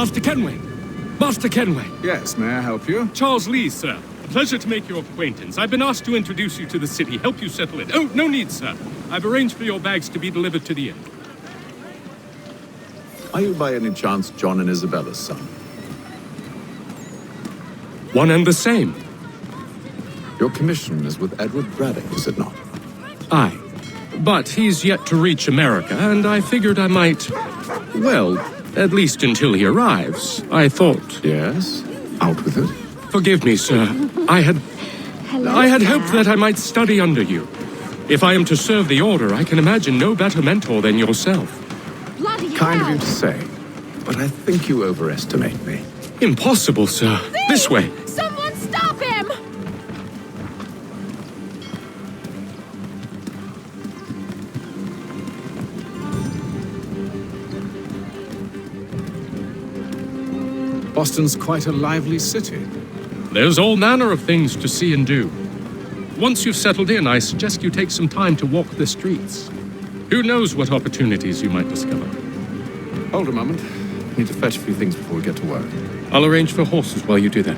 Master Kenway! Master Kenway! Yes, may I help you? Charles Lee, sir. Pleasure to make your acquaintance. I've been asked to introduce you to the city, help you settle it. Oh, no need, sir. I've arranged for your bags to be delivered to the inn. Are you by any chance John and Isabella's son? One and the same. Your commission is with Edward Braddock, is it not? Aye. But he's yet to reach America, and I figured I might... Well, at least until he arrives. I thought... Yes? Out with it. Forgive me, sir. I had hoped that I might study under you. If I am to serve the Order, I can imagine no better mentor than yourself. Bloody Kind of hell. you to say, but I think you overestimate me. Impossible, sir. This way. Someone stop him! Boston's quite a lively city. There's all manner of things to see and do. Once you've settled in, I suggest you take some time to walk the streets. Who knows what opportunities you might discover. Hold a moment. Need to fetch a few things before we get to work. I'll arrange for horses while you do that.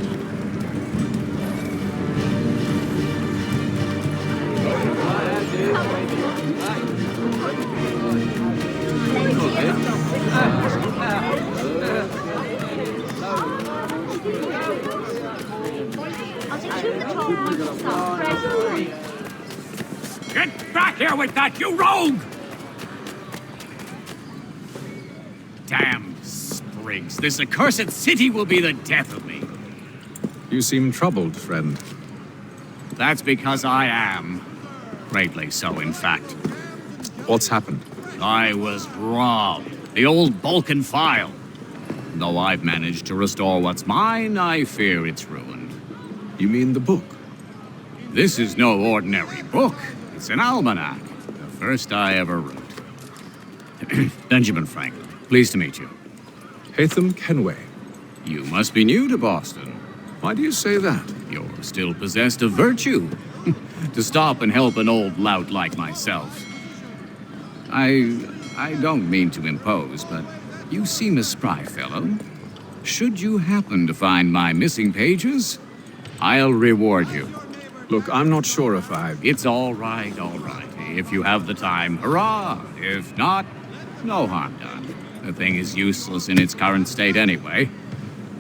Get back here with that, you rogue! Damn sprigs, this accursed city will be the death of me. You seem troubled, friend. That's because I am. Greatly so, in fact. What's happened? I was robbed. The old Balkan file. Though I've managed to restore what's mine, I fear it's ruined. You mean the book? This is no ordinary book. It's an almanac. The first I ever wrote. Benjamin Franklin, pleased to meet you. Hatham Kenway. You must be new to Boston. Why do you say that? You're still possessed of virtue. To stop and help an old lout like myself. I don't mean to impose, but you seem a spry fellow. Should you happen to find my missing pages, I'll reward you. Look, I'm not sure if I... It's all right, all right. If you have the time, hurrah! If not, no harm done. The thing is useless in its current state anyway.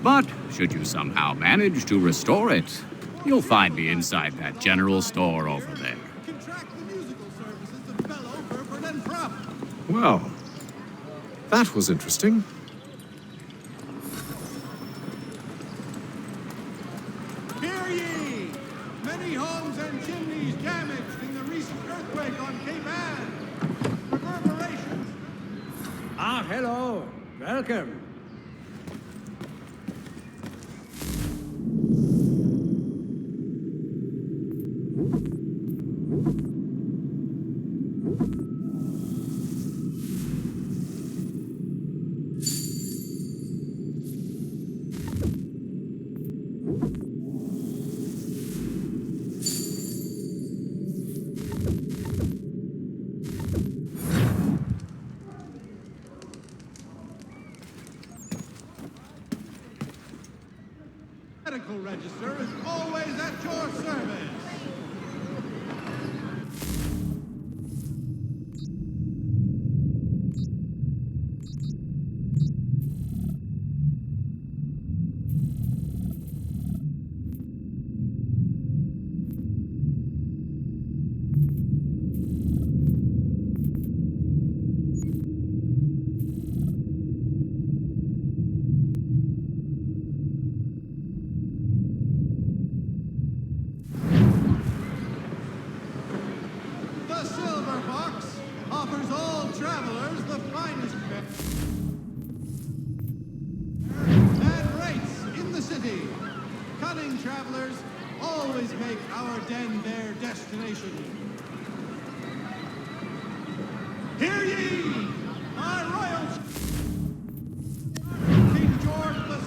But should you somehow manage to restore it, you'll find me inside that general store over there. Well, that was interesting. Hear ye! Many homes and chimneys damaged in the recent earthquake on Cape Ann. Reverberations. Ah, hello. Welcome. Medical register is always at your service. The Silver Box offers all travelers the finest fare and rates in the city. Cunning travelers always make our den their destination. Hear ye! Our royal King George II,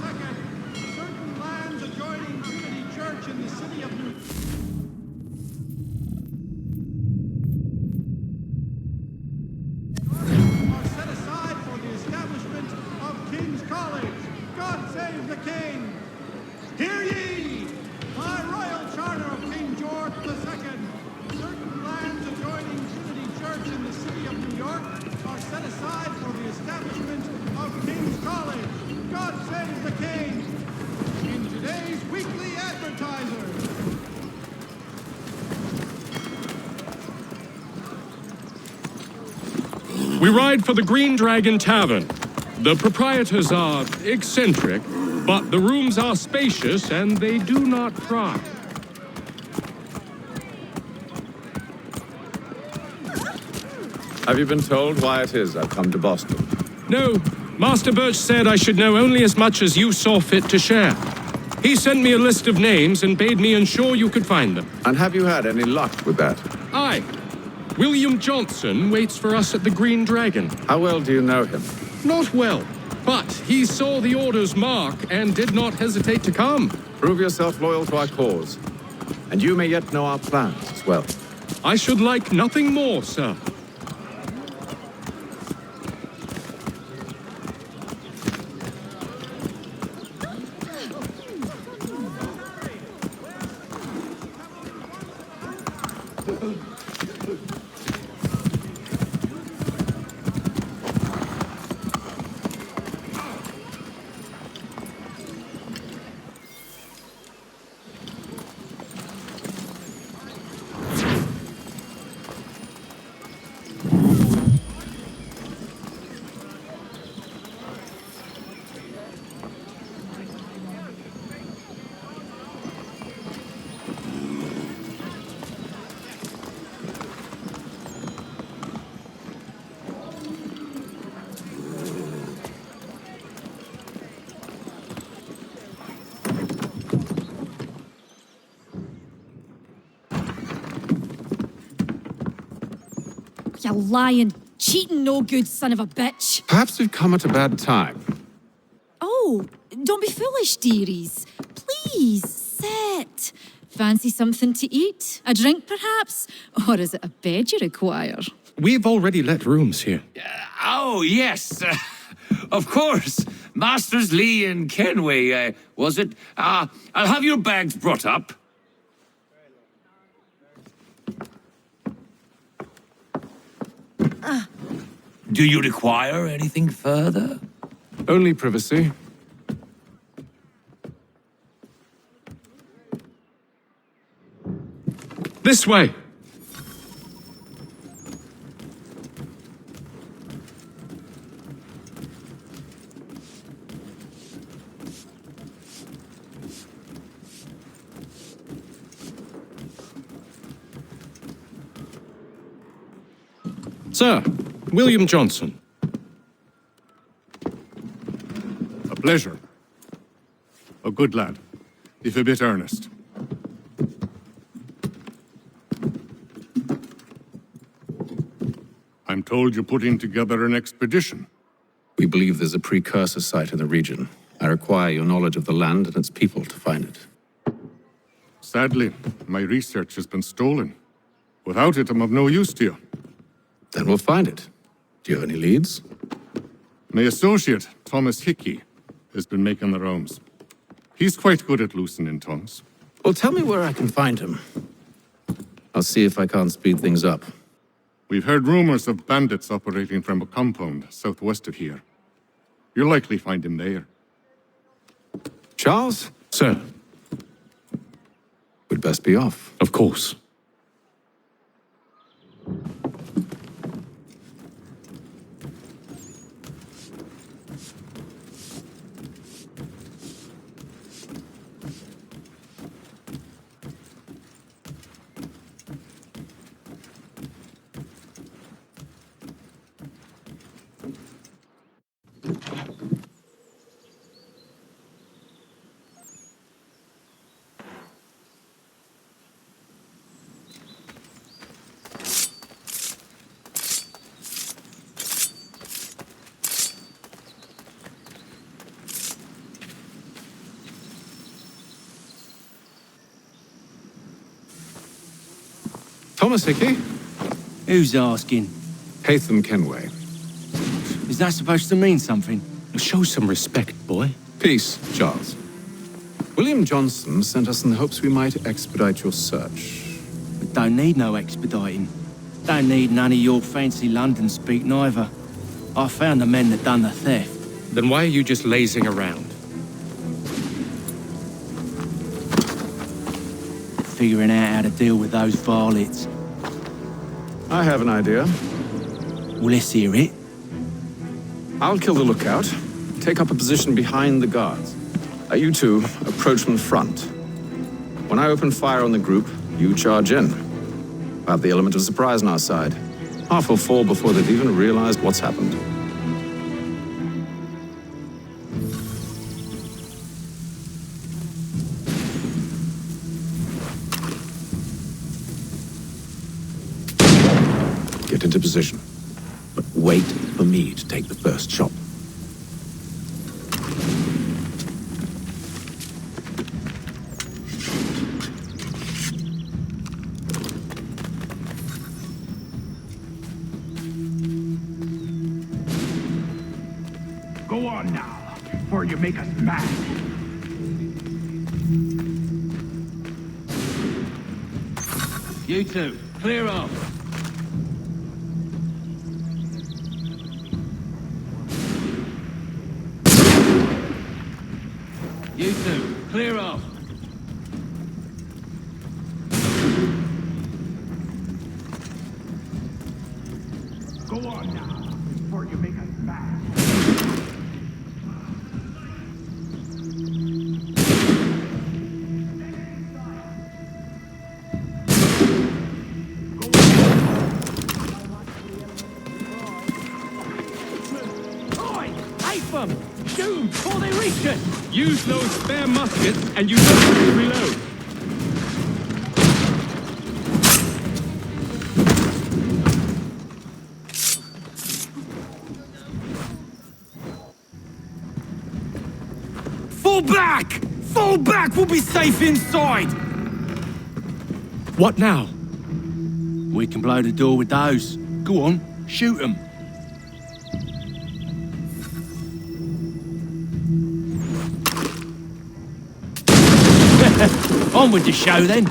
certain lands adjoining Trinity Church in the city of New are set aside for the establishment of King's College, We ride for the Green Dragon Tavern. The proprietors are eccentric, but the rooms are spacious and they do not pry. Have you been told why it is I've come to Boston? No, Master Birch said I should know only as much as you saw fit to share. He sent me a list of names and bade me ensure you could find them. And have you had any luck with that? Aye. William Johnson waits for us at the Green Dragon. How well do you know him? Not well, but he saw the order's mark and did not hesitate to come. Prove yourself loyal to our cause, and you may yet know our plans as well. I should like nothing more, sir. You lying, cheating, no good son of a bitch. Perhaps we've come at a bad time. Oh, don't be foolish, dearies. Please, sit. Fancy something to eat? A drink, perhaps? Or is it a bed you require? We've already let rooms here. Oh, yes. Of course. Masters Lee and Kenway, was it? I'll have your bags brought up. Do you require anything further? Only privacy. This way! Sir, William Johnson. A pleasure. A good lad, if a bit earnest. I'm told you're putting together an expedition. We believe there's a precursor site in the region. I require your knowledge of the land and its people to find it. Sadly, my research has been stolen. Without it, I'm of no use to you. Then we'll find it. Do you have any leads? My associate, Thomas Hickey, has been making the rounds. He's quite good at loosening tongues. Well, tell me where I can find him. I'll see if I can't speed things up. We've heard rumors of bandits operating from a compound southwest of here. You'll likely find him there. Charles? Sir, We'd best be off. of course. Thomas Hickey? Who's asking? Haytham Kenway. Is that supposed to mean something? Show some respect, boy. Peace, Charles. William Johnson sent us in the hopes we might expedite your search. We don't need no expediting. Don't need none of your fancy London speak neither. I found the men that done the theft. Then why are you just lazing around? Figuring out how to deal with those varlets. I have an idea. Well, let's hear it. I'll kill the lookout. Take up a position behind the guards. You two approach from the front. When I open fire on the group, you charge in. We'll have the element of surprise on our side. Half will fall before they've even realized what's happened. Get into position. But wait for me to take the first shot. Go on now, before you make us mad. You two, clear off. You two, clear off. Go on now, before you make us mad. Shoot 'em before they reach it! Use those spare muskets and you don't reload. Fall back! Fall back! We'll be safe inside! What now? We can blow the door with those. Go on, shoot them. On with the show, then.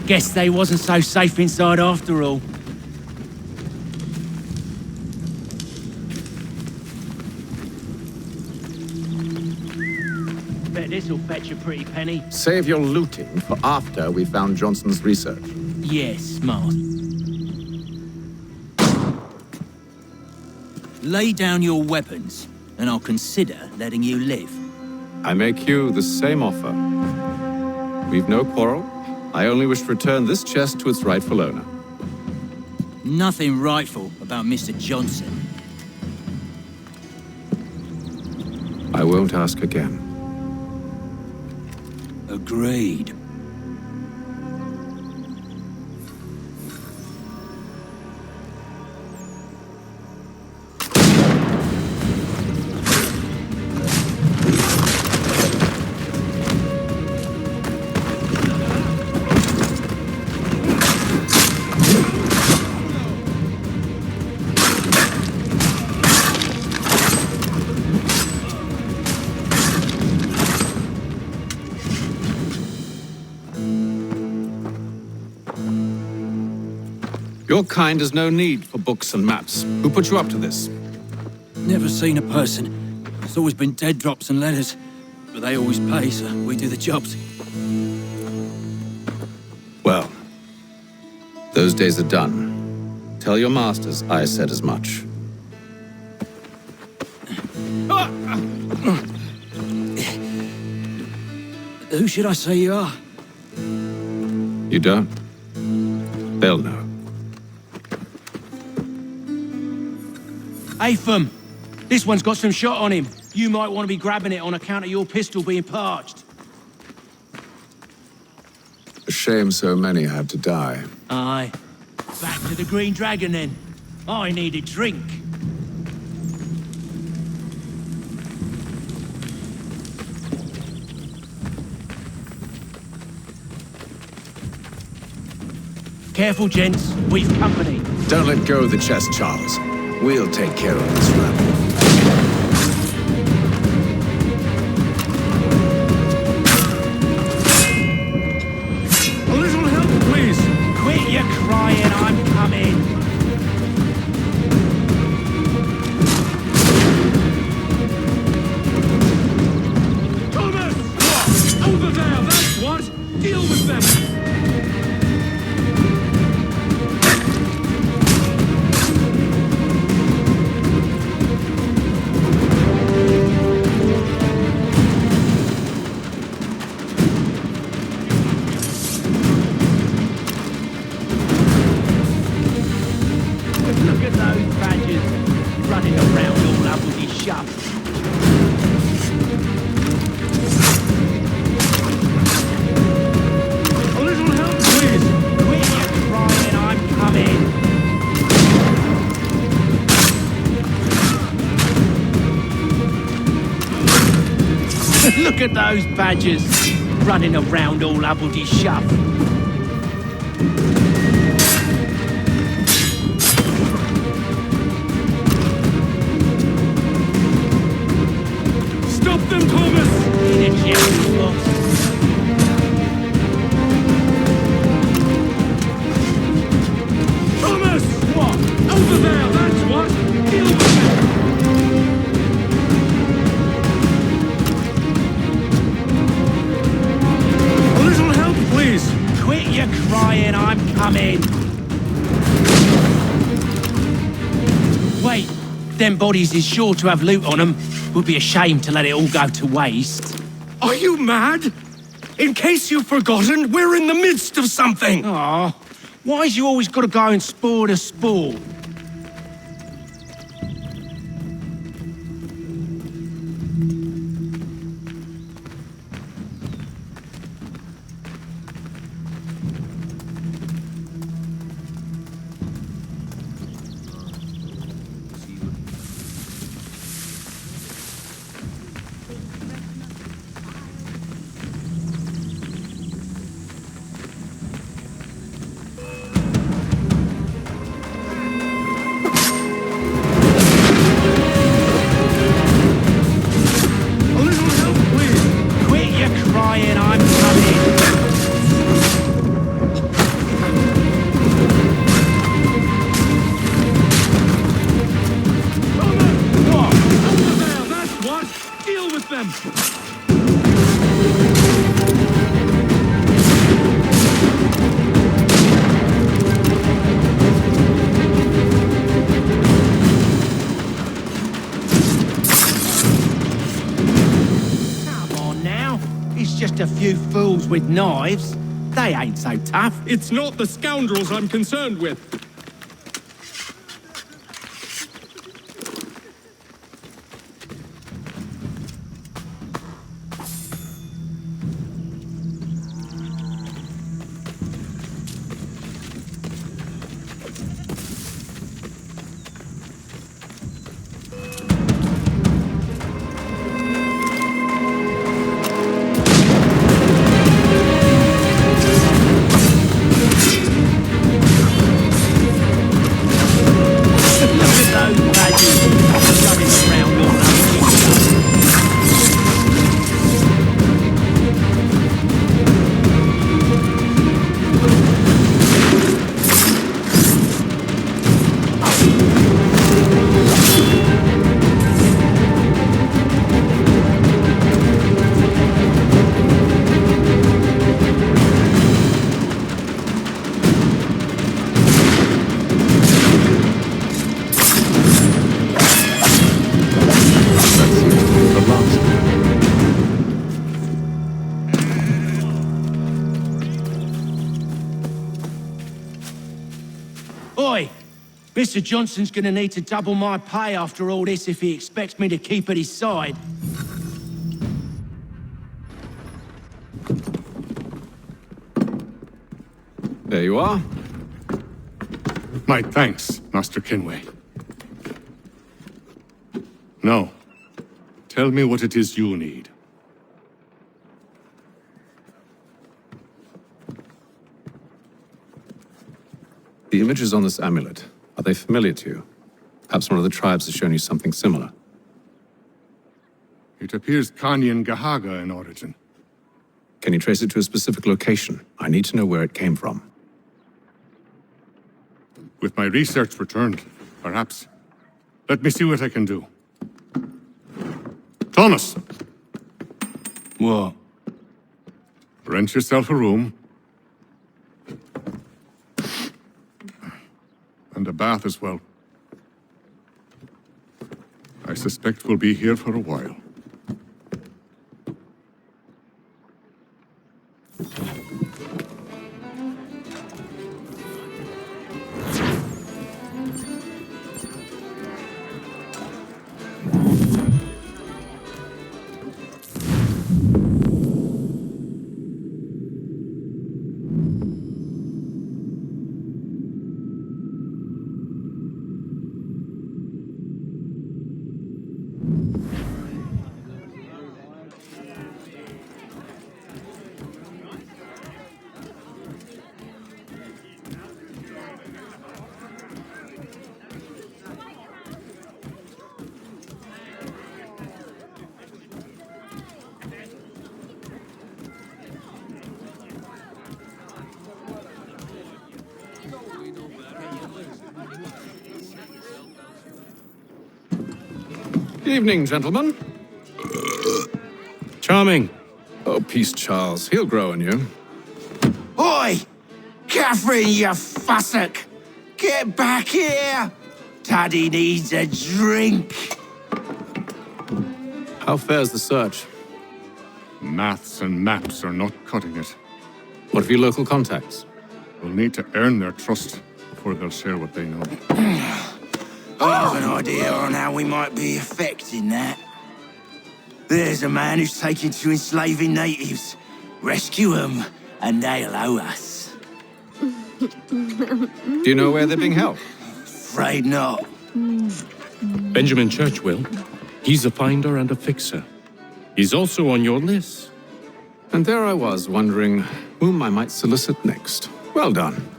Guess they wasn't so safe inside after all. Bet this'll fetch a pretty penny. Save your looting for after we found Johnson's research. Yes, smart. Lay down your weapons, and I'll consider letting you live. I make you the same offer. We've no quarrel. I only wish to return this chest to its rightful owner. Nothing rightful about Mr. Johnson. I won't ask again. Agreed. Your kind has no need for books and maps. Who put you up to this? Never seen a person. It's always been dead drops and letters. But they always pay, so we do the jobs. Well, those days are done. Tell your masters I said as much. Who should I say you are? You don't? They'll know. Atham, this one's got some shot on him. You might want to be grabbing it on account of your pistol being parched. A shame so many had to die. Aye. Back to the Green Dragon, then. I need a drink. Careful, gents. We've company. Don't let go of the chest, Charles. We'll take care of this rabble. A little help, please. Quit your crying, I'm coming. at those badgers running around all up with his shove. A little help, please! Quit your crying, I'm coming. Look at those badgers running around all hubbledy shove. Stop them, Thomas! In a gentle box. Thomas! What? Over there, that's what! Deal with them! A little help, please! Quit your crying, I'm coming. Wait, them bodies is sure to have loot on them. Would be a shame to let it all go to waste. Are you mad? In case you've forgotten, we're in the midst of something! Aw, why's you always got to go and spoil the sport? A little help, please! Quit your crying, I'm coming. Thomas! What? Over there, that's what! Deal with them! Come on now. It's just a few fools with knives. They ain't so tough. It's not the scoundrels I'm concerned with. Oi! Mr. Johnson's gonna need to double my pay after all this if he expects me to keep at his side. There you are. My thanks, Master Kenway. Now, tell me what it is you need. The images on this amulet, are they familiar to you? Perhaps one of the tribes has shown you something similar. It appears Kanyan Gahaga in origin. Can you trace it to a specific location? I need to know where it came from. With my research returned, perhaps. Let me see what I can do. Thomas! What? Rent yourself a room. And a bath as well. I suspect we'll be here for a while. Evening, gentlemen. Charming. Oh, peace, Charles. He'll grow on you. Oi! Catherine, you fussock! Get back here! Taddy needs a drink. How fares the search? Maths and maps are not cutting it. What of your local contacts? We'll need to earn their trust before they'll share what they know. I have an idea on how we might be affecting that. There's a man who's taken to enslaving natives. Rescue them, and they'll owe us. Do you know where they're being held? Afraid not. Benjamin Church will. He's a finder and a fixer. He's also on your list. And there I was, wondering whom I might solicit next. Well done.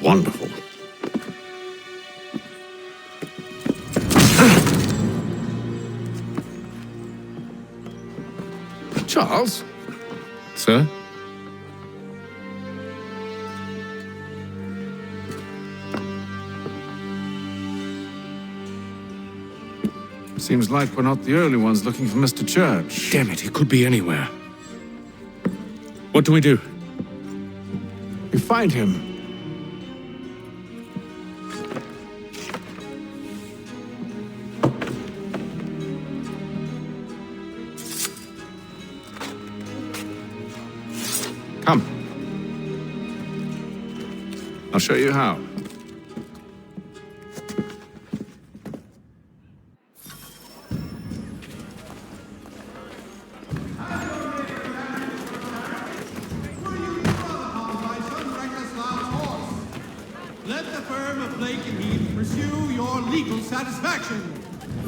Wonderful. Charles? Sir? Seems like we're not the only ones looking for Mr. Church. Damn it, he could be anywhere. What do we do? You find him. Come. I'll show you how. Let the firm of Blake and Heath pursue your legal satisfaction.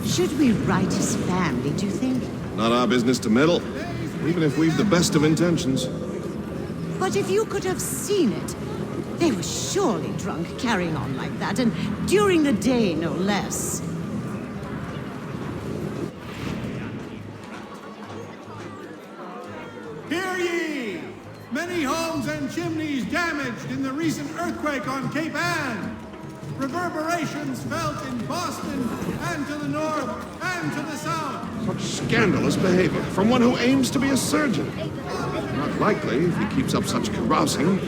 Should we write his family, do you think? Not our business to meddle, even if we've the best of intentions. But if you could have seen it, they were surely drunk carrying on like that, and during the day, no less. Hear ye! Many homes and chimneys damaged in the recent earthquake on Cape Ann. Reverberations felt in Boston and to the north and to the south. Such scandalous behavior from one who aims to be a surgeon. Not likely if he keeps up such carousing.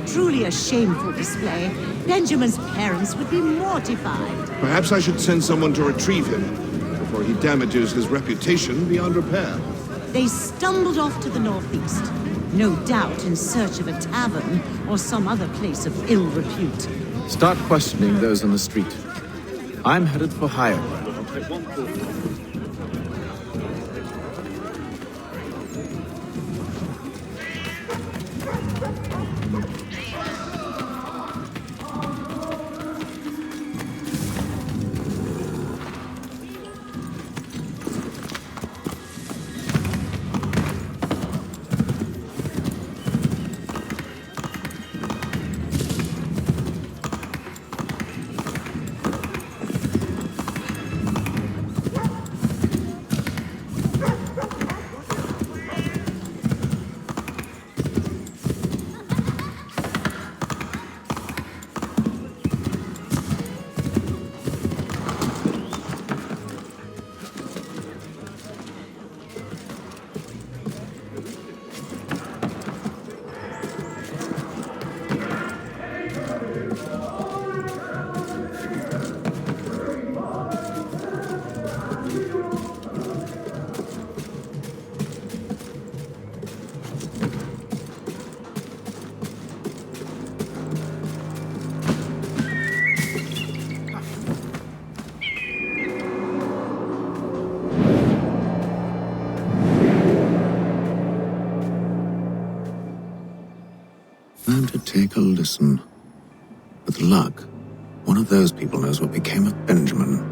Truly a shameful display. Benjamin's parents would be mortified. Perhaps I should send someone to retrieve him before he damages his reputation beyond repair. They stumbled off to the northeast, no doubt in search of a tavern or some other place of ill repute. Start questioning those on the street. I'm headed for hire. Take a listen. With luck, one of those people knows what became of Benjamin.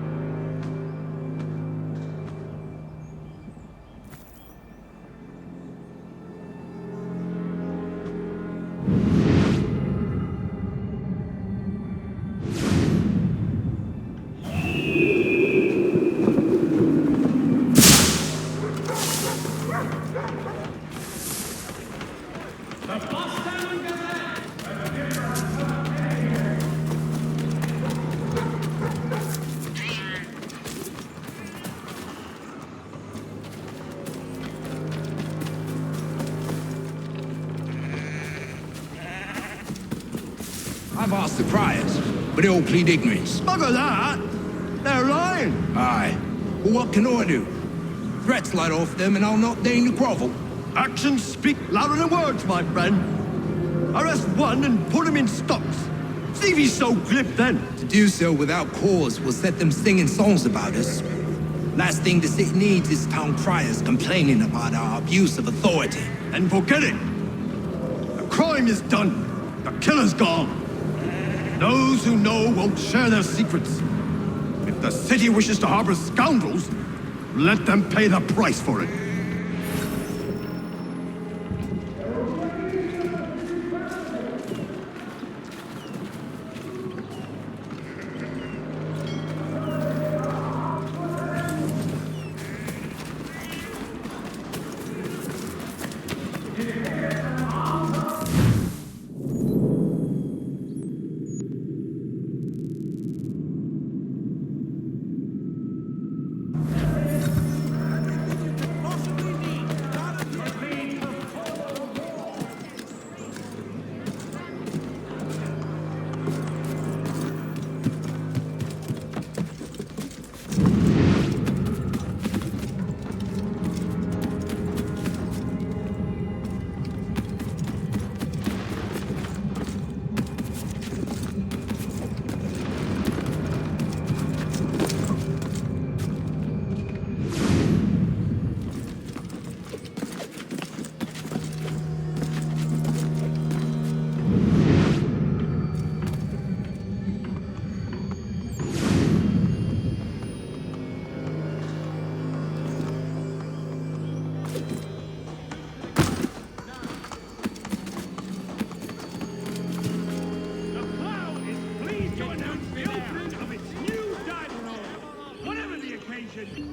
I've asked the criers, but they all plead ignorance. Bugger that! They're lying! Aye. Well, what can I do? Threats light off them and I'll not deign to grovel. Actions speak louder than words, my friend. Arrest one and put him in stocks. See if he's so glib then. To do so without cause will set them singing songs about us. Last thing the city needs is town criers complaining about our abuse of authority. And forget it. The crime is done. The killer's gone. Those who know won't share their secrets. If the city wishes to harbor scoundrels, let them pay the price for it.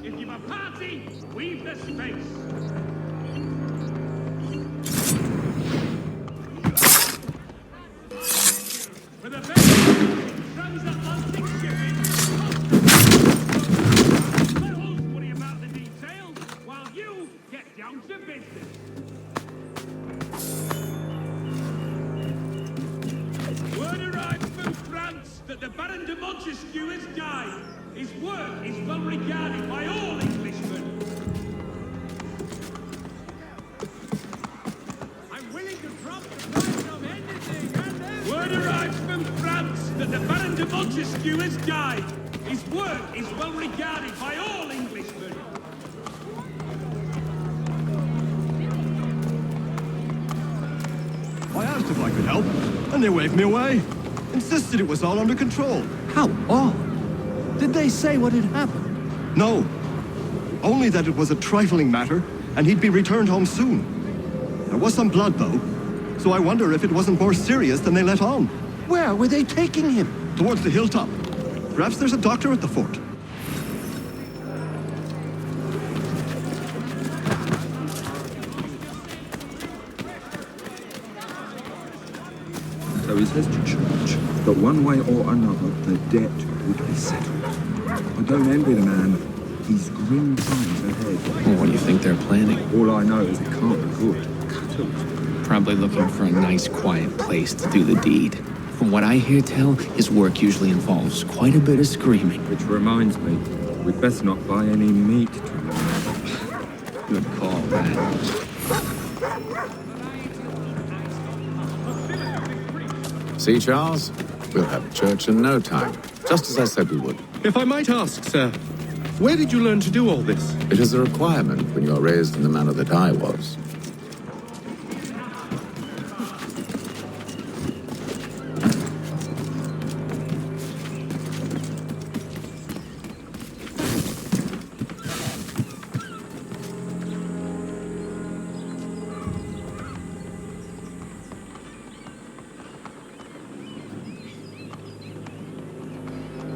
If you've a party, weave the space. For the best transatlantic shipping, let us worry about the details while you get down to business. Word arrived from France that the Baron de Montesquieu has died. His work is well regarded by all Englishmen. I'm willing to drop the price of anything and everything. Word arrives from France that the Baron de Montesquieu has died. His work is well regarded by all Englishmen. I asked if I could help, and they waved me away. Insisted it was all under control. How odd. Did they say what had happened? No. Only that it was a trifling matter, and he'd be returned home soon. There was some blood, though, so I wonder if it wasn't more serious than they let on. Where were they taking him? Towards the hilltop. Perhaps there's a doctor at the fort. So he says to church that one way or another the debt would be settled. I don't envy the man. He's grim times ahead. Well, what do you think they're planning? All I know is it can't be good. Probably looking for a nice, quiet place to do the deed. From what I hear tell, his work usually involves quite a bit of screaming. Which reminds me, we'd best not buy any meat tomorrow. Good call, man. See, Charles? We'll have church in no time, just as I said we would. If I might ask, sir, where did you learn to do all this? It is a requirement when you are raised in the manner that I was.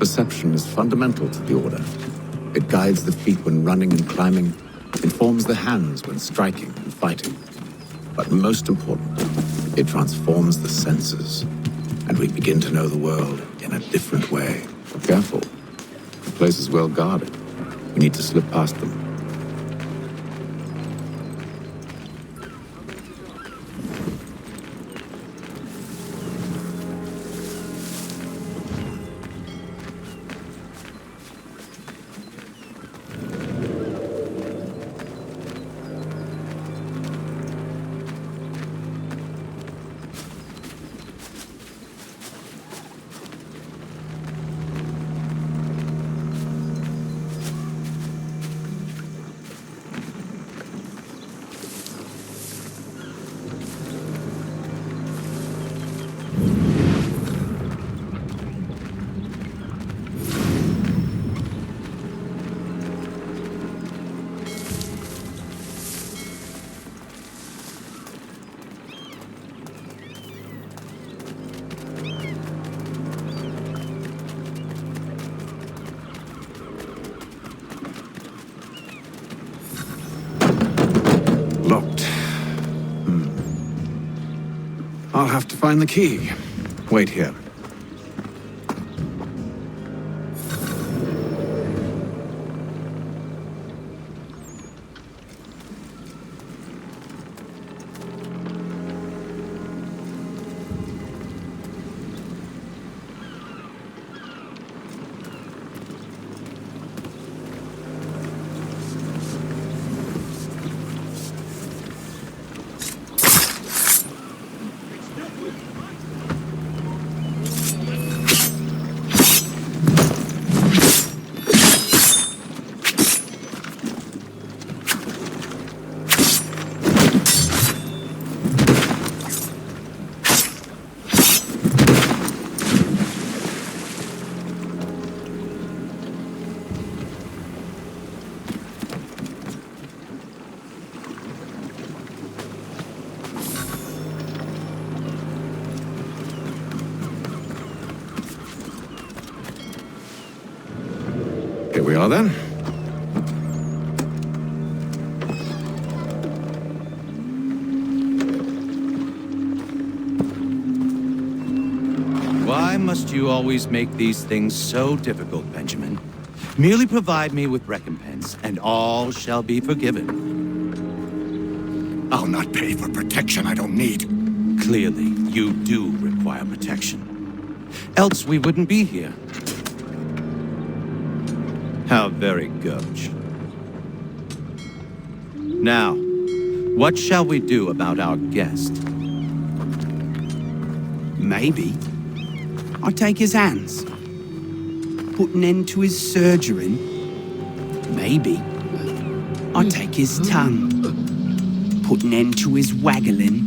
Perception is fundamental to the Order. It guides the feet when running and climbing, informs the hands when striking and fighting. But most importantly, it transforms the senses, and we begin to know the world in a different way. Careful. The place is well guarded. We need to slip past them. I'll have to find the key. Wait here. Here we are then. Why must you always make these things so difficult, Benjamin? Merely provide me with recompense, and all shall be forgiven. I'll not pay for protection I don't need. Clearly, you do require protection. Else we wouldn't be here. How very gauche. Now, what shall we do about our guest? Maybe I'll take his hands. Put an end to his surgering. Maybe I'll take his tongue. Put an end to his waggling.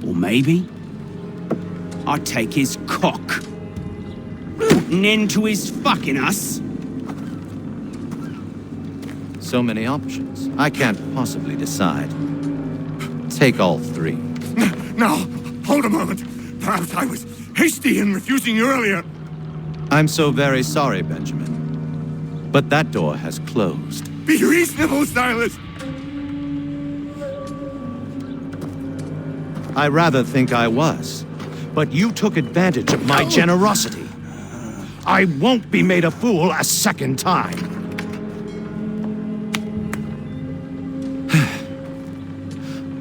Or maybe I'll take his cock. Put an end to his fucking us. So many options. I can't possibly decide. Take all three. Now, hold a moment. Perhaps I was hasty in refusing you earlier. I'm so very sorry, Benjamin. But that door has closed. Be reasonable, Silas! I rather think I was. But you took advantage of my generosity. I won't be made a fool a second time.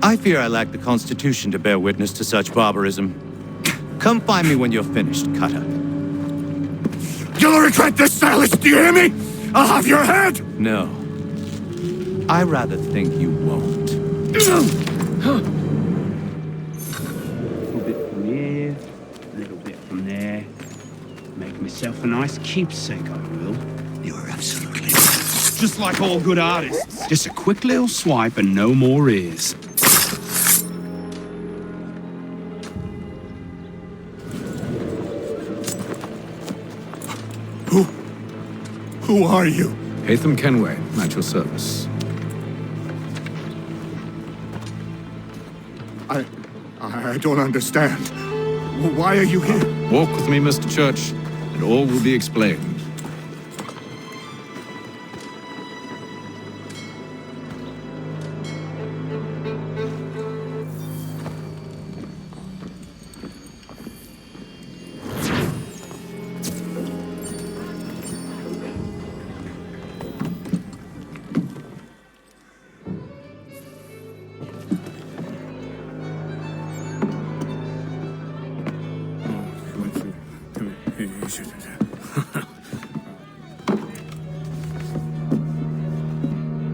I fear I lack the constitution to bear witness to such barbarism. Come find me when you're finished, Cutter. You'll regret this, Silas, do you hear me? I'll have your head! No. I rather think you won't. A little bit from here, a little bit from there. Make myself a nice keepsake, I will. You're absolutely right. Just like all good artists. Just a quick little swipe and no more ears. Who are you? Connor Kenway, at your service. I don't understand. Why are you here? Walk with me, Mr. Church. and all will be explained.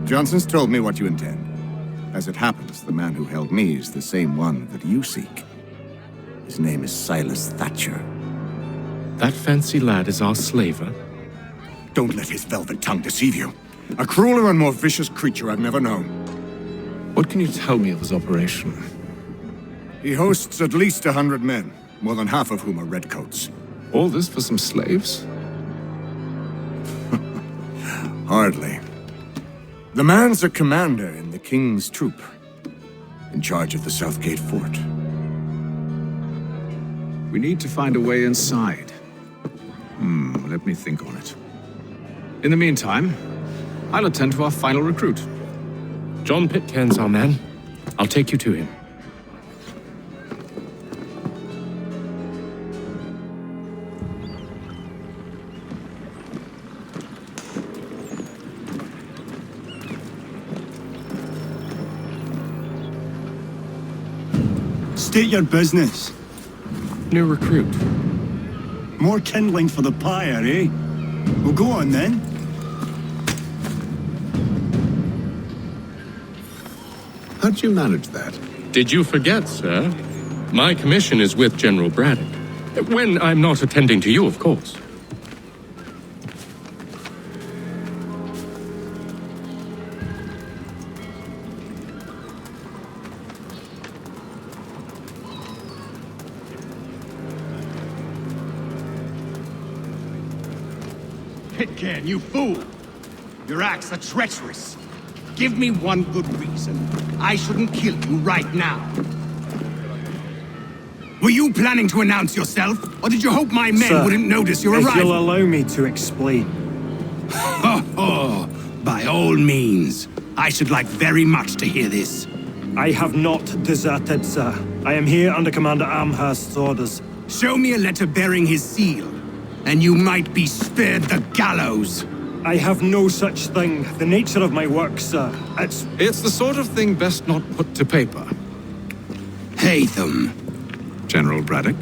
Johnson's told me what you intend. As it happens, the man who held me is the same one that you seek. His name is Silas Thatcher. That fancy lad is our slaver? Don't let his velvet tongue deceive you. A crueler and more vicious creature I've never known. What can you tell me of his operation? He hosts at least 100 men, more than half of whom are redcoats. All this for some slaves? Hardly. The man's a commander in the King's troop, in charge of the Southgate Fort. We need to find a way inside. Let me think on it. In the meantime, I'll attend to our final recruit. John Pitcairn's our man. I'll take you to him. State your business. New recruit. More kindling for the pyre, eh? Well, go on then. How'd you manage that? Did you forget, sir? My commission is with General Braddock. When I'm not attending to you, of course. Pitcairn, you fool! Your acts are treacherous. Give me one good reason I shouldn't kill you right now. Were you planning to announce yourself, or did you hope my men wouldn't notice your arrival? If you'll allow me to explain. Oh, by all means. I should like very much to hear this. I have not deserted, sir. I am here under Commander Amherst's orders. Show me a letter bearing his seal, and you might be spared the gallows. I have no such thing. The nature of my work, sir, It's the sort of thing best not put to paper. Hatham. General Braddock?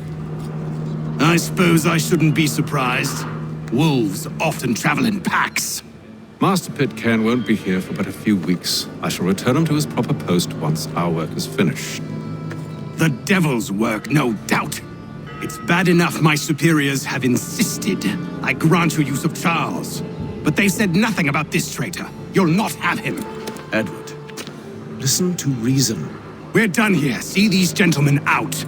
I suppose I shouldn't be surprised. Wolves often travel in packs. Master Pitcairn won't be here for but a few weeks. I shall return him to his proper post once our work is finished. The devil's work, no doubt. It's bad enough my superiors have insisted I grant you use of Charles. But they've said nothing about this traitor. You'll not have him. Edward, listen to reason. We're done here. See these gentlemen out.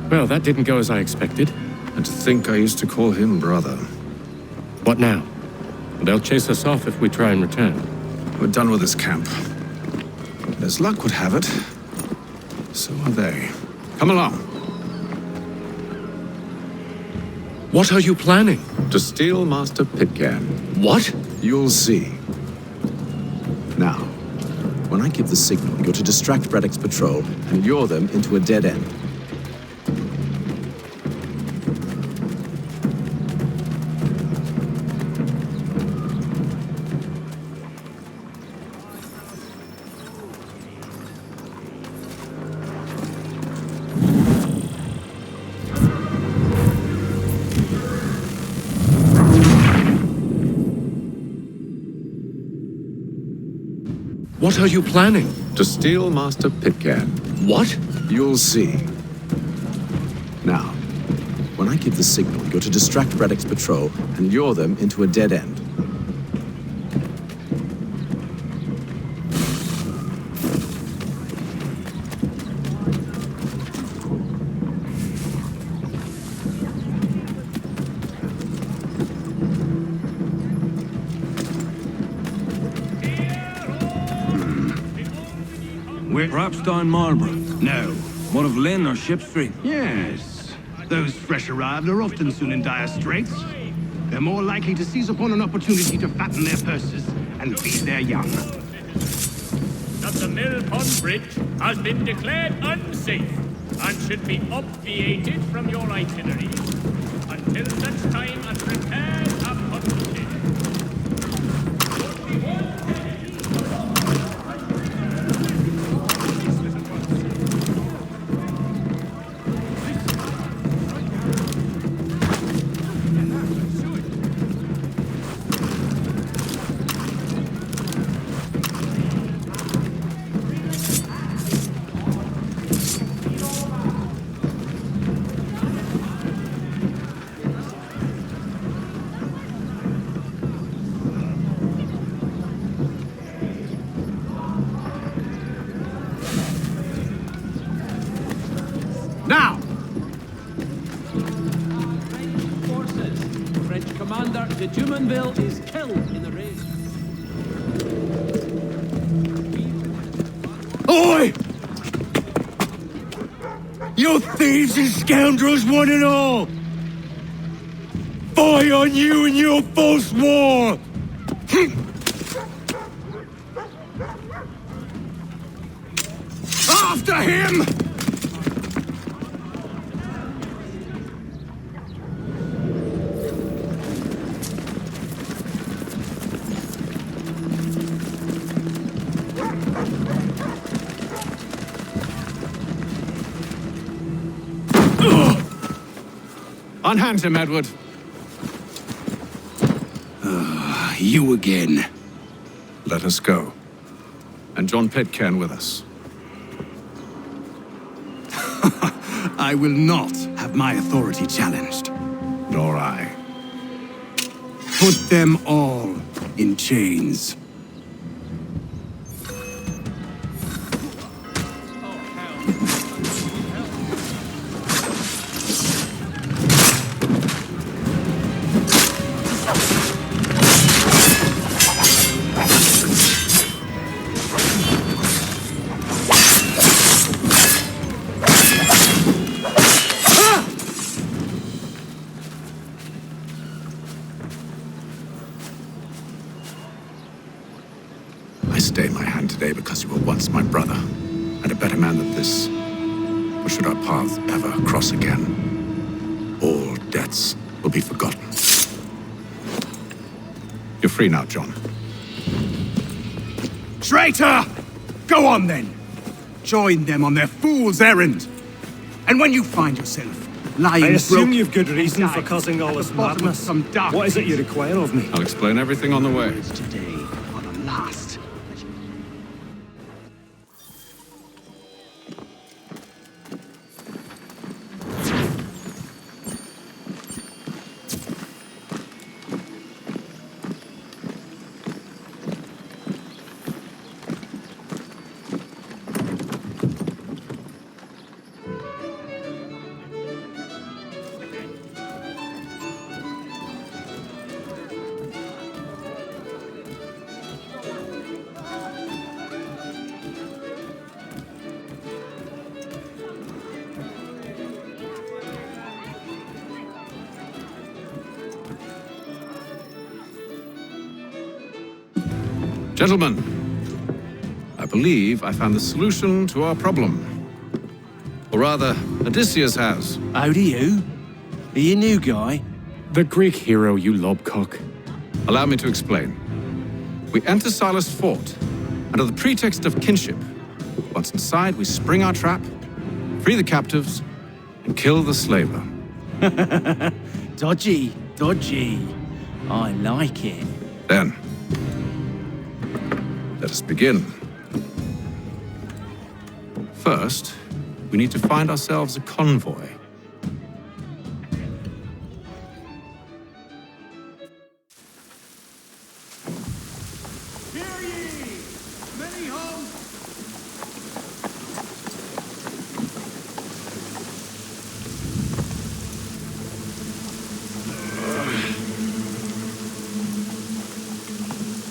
Well, that didn't go as I expected. And to think I used to call him brother. What now? They'll chase us off if we try and return. We're done with this camp. As luck would have it, so are they. Come along. What are you planning? To steal Master Pitcairn. What? You'll see. Now, when I give the signal, you're to distract Braddock's patrol and lure them into a dead end. What are you planning? To steal Master Pitcairn. What? You'll see. Now, when I give the signal, you're to distract Braddock's patrol and lure them into a dead end. Wait, perhaps down Marlborough? No. One of Lynn or Ship Street? Yes. Those fresh arrived are often soon in dire straits. They're more likely to seize upon an opportunity to fatten their purses and feed their young. That the Mill Pond Bridge has been declared unsafe and should be obviated from your itinerary until such time as repairs are completed. Now! Forces. French commander de Jumonville is killed in the raid. Oi! You thieves and scoundrels, one and all! Fie on you and your false war! After him! Unhand him, Edward. You again. Let us go. And John Pitcairn with us. I will not have my authority challenged. Nor I. Put them all in chains. I stay my hand today because you were once my brother, and a better man than this. But should our paths ever cross again, all debts will be forgotten. You're free now, John. Traitor! Go on then! Join them on their fool's errand! And when you find yourself lying I assume broke you've good reason and for dying causing all at this the bottom of madness. some dark What is it you pit. require of me? I'll explain everything on the way. Today are the last. Gentlemen, I believe I found the solution to our problem. Or rather, Odysseus has. How do you? Are you a new guy? The Greek hero, you lobcock. Allow me to explain. We enter Silas' fort, under the pretext of kinship. Once inside, we spring our trap, free the captives, and kill the slaver. Dodgy, dodgy. I like it. Then, let us begin. First, we need to find ourselves a convoy. Hear ye! Many homes.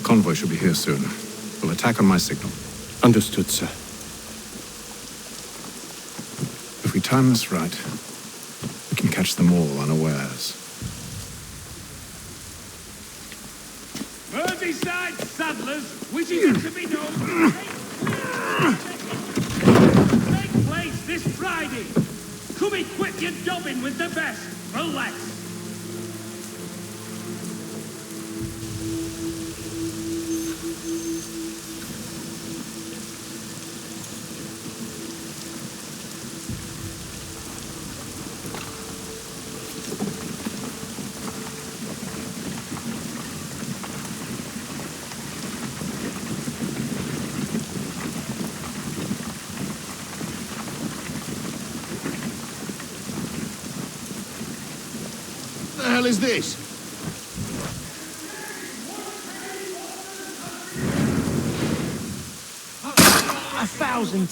Convoy should be here soon. We'll attack on my signal. Understood, sir. time is right, we can catch them all unawares. Merseyside saddlers wishing it to be known. Take place this Friday. Come equip your dobbin with the best for less. What the hell is this? A thousand.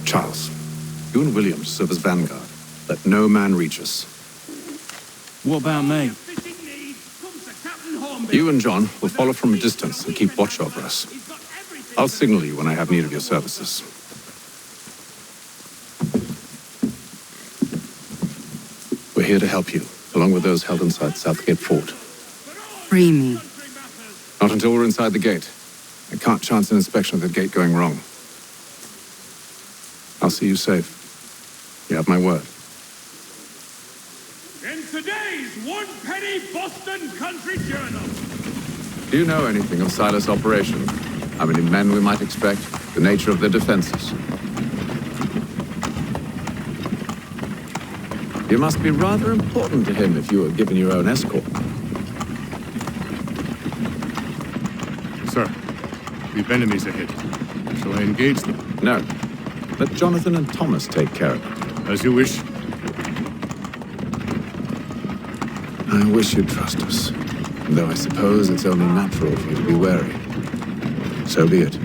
Charles, you and William serve as vanguard. Let no man reach us. What about me? You and John will follow from a distance and keep watch over us. I'll signal you when I have need of your services. We're here to help you, along with those held inside Southgate Fort. Free me. Not until we're inside the gate. I can't chance an inspection of the gate going wrong. I'll see you safe. You have my word. In today's One Penny Boston Country Journal. Do you know anything of Silas' operation? How many men we might expect? The nature of their defenses? You must be rather important to him if you were given your own escort. Sir, we've enemies ahead. Shall I engage them? No. Let Jonathan and Thomas take care of it. As you wish. I wish you'd trust us. Though I suppose it's only natural for you to be wary. So be it.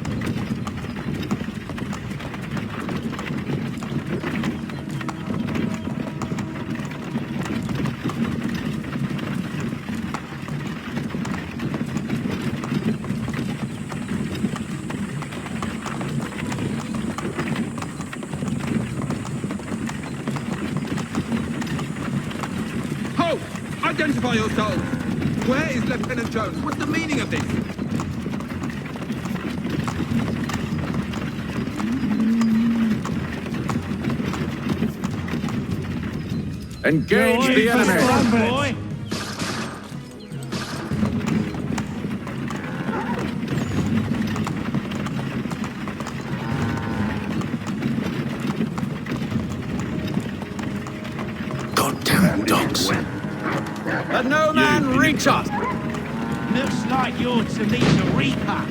Identify yourselves! Where is Lieutenant Jones? What's the meaning of this? Engage the enemy! Boy. Goddamn dogs. Let no man reach us! Looks like you're to meet the Reaper.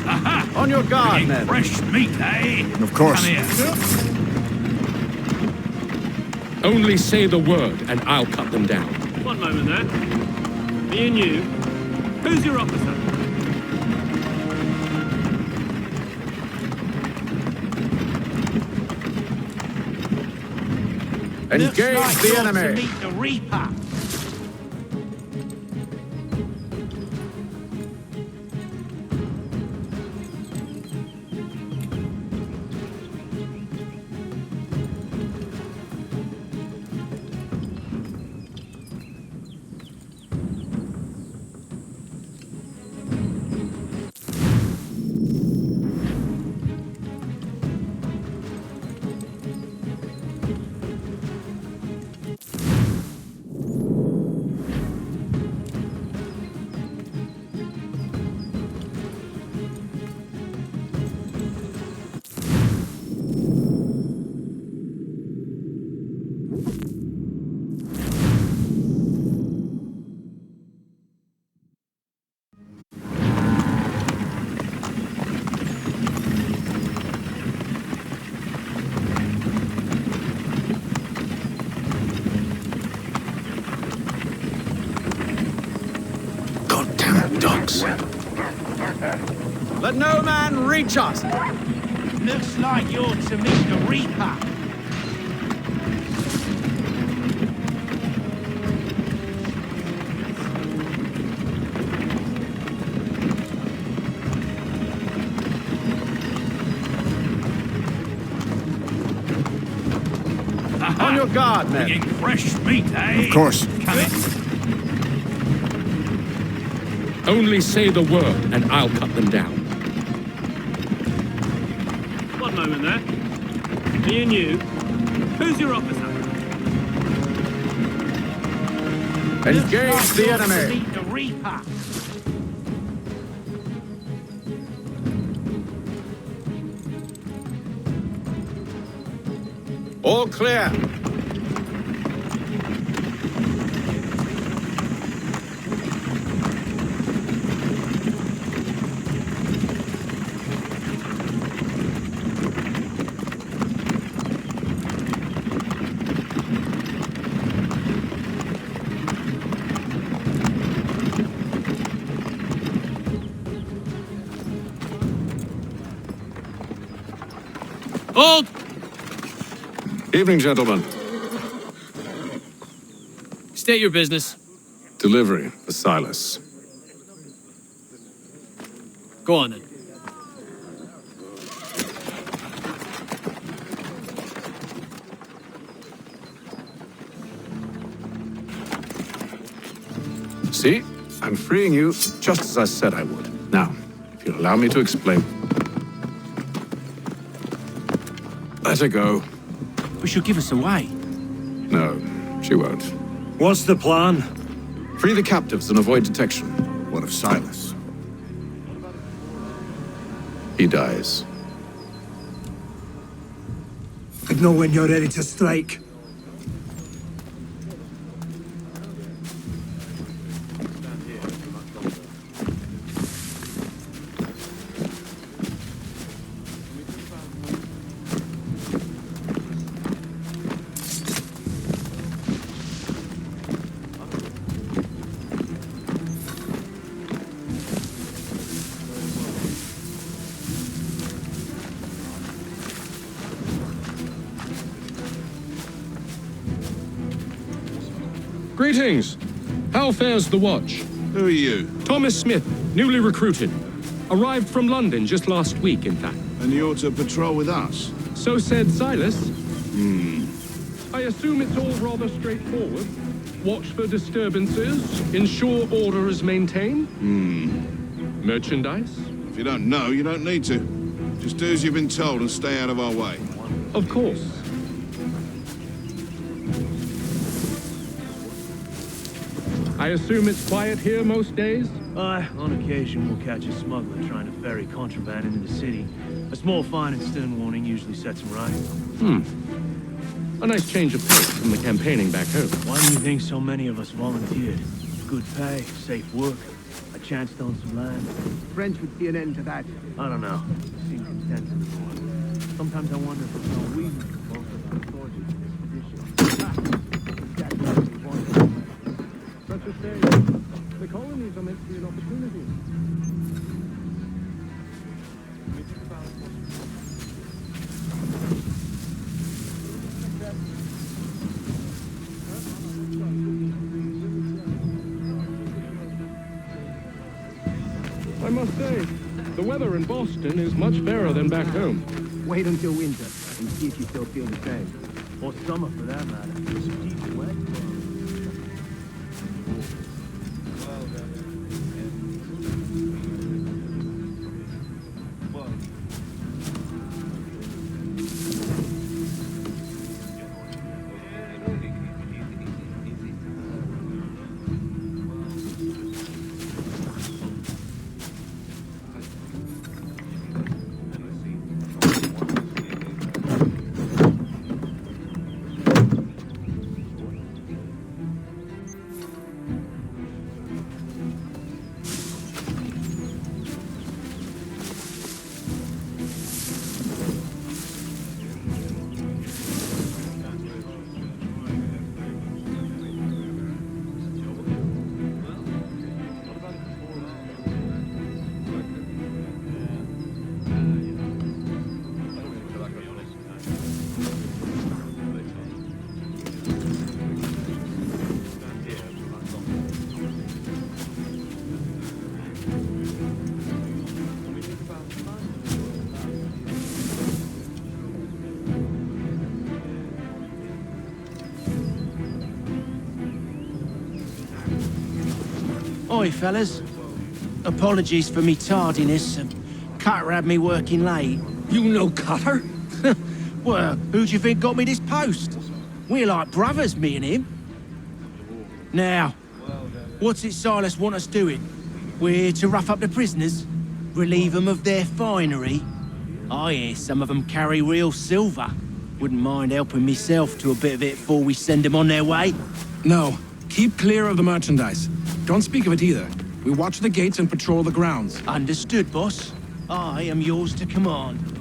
Aha! On your guard, men. Fresh meat, eh? Of course. Come here. Only say the word, and I'll cut them down. One moment there. Me and you. Who's your officer? Engage Looks like the you're enemy! to meet the Reaper. Let no man reach us! Looks like you're to meet the Reaper. On your guard, men. Bringing fresh meat, eh? Of course. Come in. Only say the word, and I'll cut them down. One moment there. Me and you. Who's your officer? Engage the enemy. Meet the Reaper. All clear. Hold! Evening, gentlemen. State your business. Delivery for Silas. Go on then. See? I'm freeing you just as I said I would. Now, if you'll allow me to explain. Let her go. But she'll give us away. No, she won't. What's the plan? Free the captives and avoid detection. What of Silas? He dies. I know when you're ready to strike. Greetings. How fares the watch? Who are you? Thomas Smith, newly recruited. Arrived from London just last week, in fact. And you're to patrol with us? So said Silas. I assume it's all rather straightforward. Watch for disturbances, ensure order is maintained. Merchandise? If you don't know, you don't need to. Just do as you've been told and stay out of our way. Of course. I assume it's quiet here most days? Aye, on occasion we'll catch a smuggler trying to ferry contraband into the city. A small fine and stern warning usually sets him right. A nice change of pace from the campaigning back home. Why do you think so many of us volunteered? Good pay, safe work, a chance to own some land. French would see an end to that. I don't know. Seem content to the war. Sometimes I wonder if there's no reason for both of our soldiers in this position. Exactly what we wanted. Such a shame. The colonies are meant to be an opportunity. I must say, the weather in Boston is much fairer than back home. Wait until winter and see if you still feel the same. Or summer for that matter. Deep wet. Ahoy, fellas. Apologies for me tardiness. Cutter had me working late. You know Cutter? Well, who do you think got me this post? We're like brothers, me and him. Now, what's it Silas want us doing? We're here to rough up the prisoners? Relieve them of their finery? I hear some of them carry real silver. Wouldn't mind helping myself to a bit of it before we send them on their way. No, keep clear of the merchandise. Don't speak of it either. We watch the gates and patrol the grounds. Understood, boss. I am yours to command.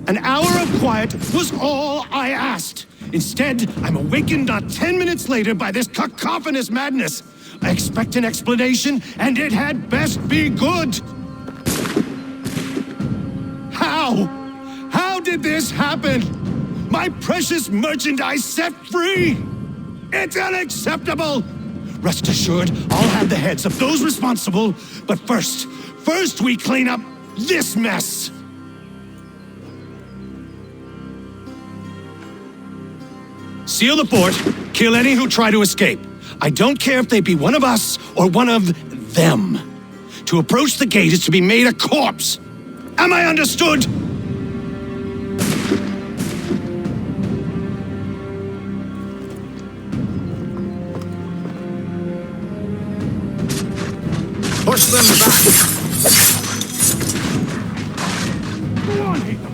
An hour of quiet was all I asked. Instead, I'm awakened not 10 minutes later by this cacophonous madness. I expect an explanation, and it had best be good. How? How did this happen? My precious merchandise set free! It's unacceptable! Rest assured, I'll have the heads of those responsible, but first we clean up this mess! Seal the fort, kill any who try to escape. I don't care if they be one of us or one of them. To approach the gate is to be made a corpse. Am I understood? Push them back! Go on, Haytham.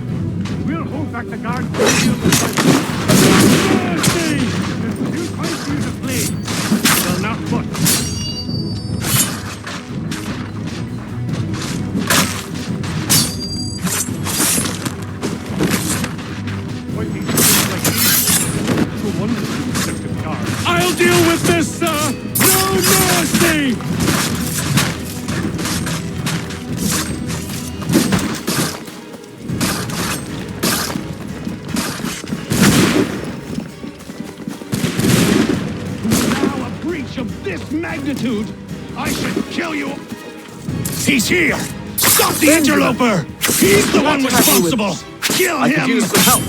We'll hold back the guards for you. Too tight for you to flee. They'll not put. I'll deal with this, sir! No mercy! This magnitude, I should kill you. He's here! Stop the interloper! He's the one responsible! Kill him! I could use some help.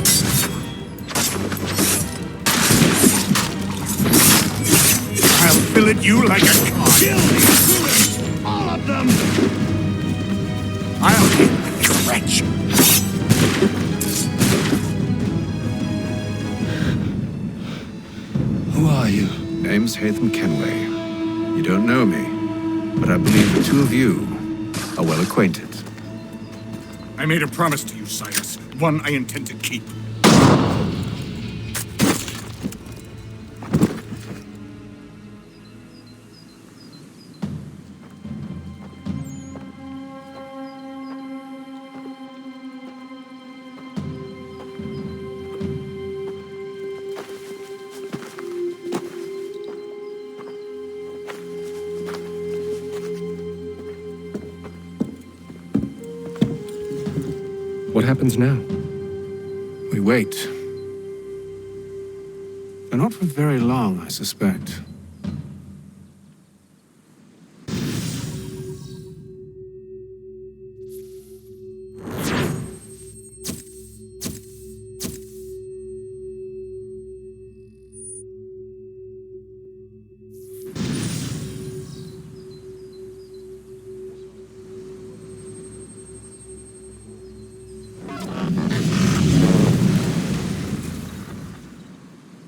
I'll fillet you like a cod. Kill these! All of them! I'll kill the wretch! Who are you? Name's Connor Kenway. You don't know me, but I believe the two of you are well acquainted. I made a promise to you, Silas. One I intend to keep. What happens now? We wait. But not for very long, I suspect.